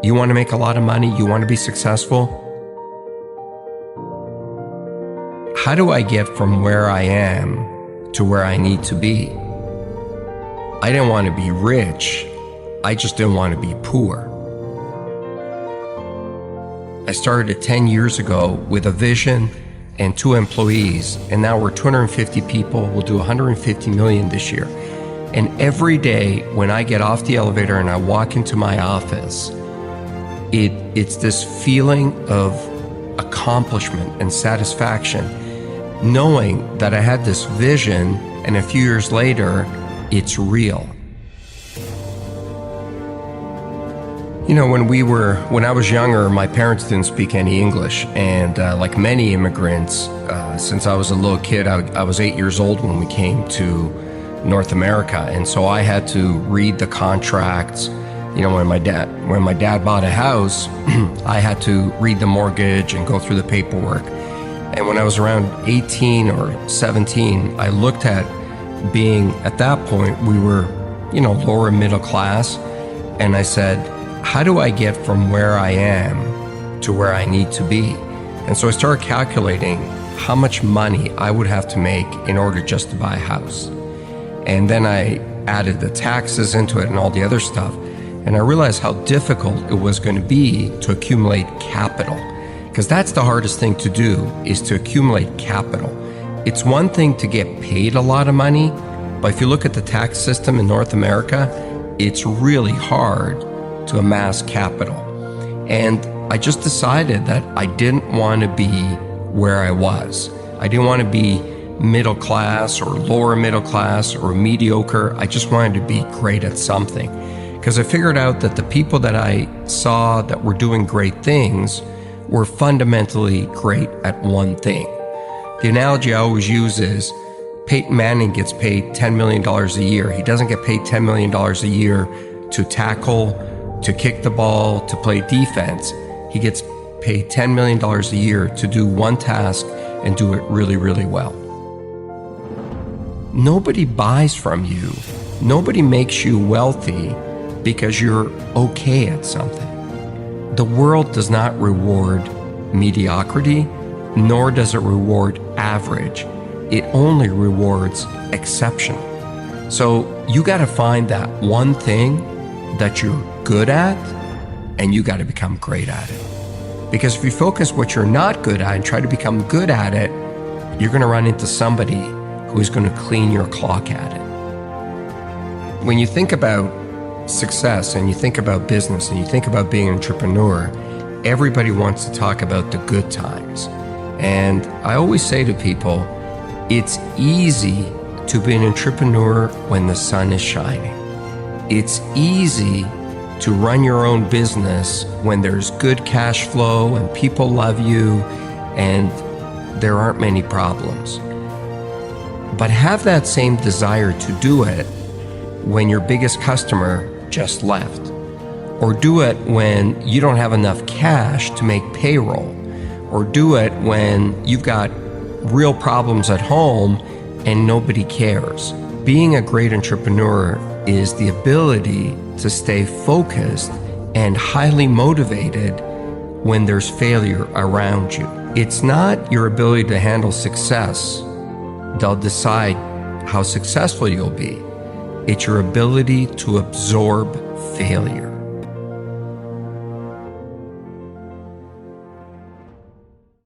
You want to make a lot of money? You want to be successful? How do I get from where I am to where I need to be? I didn't want to be rich. I just didn't want to be poor. I started 10 years ago with a vision and 2 employees, and now we're 250 people. We'll do 150 million this year. And every day when I get off the elevator and I walk into my office, it's this feeling of accomplishment and satisfaction, knowing that I had this vision and a few years later, it's real. You know, when I was younger, my parents didn't speak any English. And like many immigrants, since I was a little kid, I was 8 years old when we came to North America. And so I had to read the contracts. You know, when my dad bought a house, I had to read the mortgage and go through the paperwork. And when I was around 18 or 17, I looked at being, at that point, we were, lower middle class. And I said, how do I get from where I am to where I need to be? And so I started calculating how much money I would have to make in order just to buy a house. And then I added the taxes into it and all the other stuff. And I realized how difficult it was going to be to accumulate capital. Because that's the hardest thing to do, is to accumulate capital. It's one thing to get paid a lot of money, but if you look at the tax system in North America, it's really hard to amass capital. And I just decided that I didn't want to be where I was. I didn't want to be middle class or lower middle class or mediocre. I just wanted to be great at something. Because I figured out that the people that I saw that were doing great things were fundamentally great at one thing. The analogy I always use is Peyton Manning gets paid $10 million a year. He doesn't get paid $10 million a year to tackle, to kick the ball, to play defense. He gets paid $10 million a year to do one task and do it really, really well. Nobody buys from you. Nobody makes you wealthy because you're okay at something. The world does not reward mediocrity, nor does it reward average. It only rewards exceptional. So you got to find that one thing that you're good at, and you got to become great at it. Because if you focus what you're not good at and try to become good at it, you're going to run into somebody who is going to clean your clock at it. When you think about success and you think about business and you think about being an entrepreneur, everybody wants to talk about the good times. And I always say to people, it's easy to be an entrepreneur when the sun is shining. It's easy to run your own business when there's good cash flow and people love you and there aren't many problems. But have that same desire to do it when your biggest customer just left, or do it when you don't have enough cash to make payroll, or do it when you've got real problems at home and nobody cares. Being a great entrepreneur is the ability to stay focused and highly motivated when there's failure around you. It's not your ability to handle success that'll decide how successful you'll be. It's your ability to absorb failure.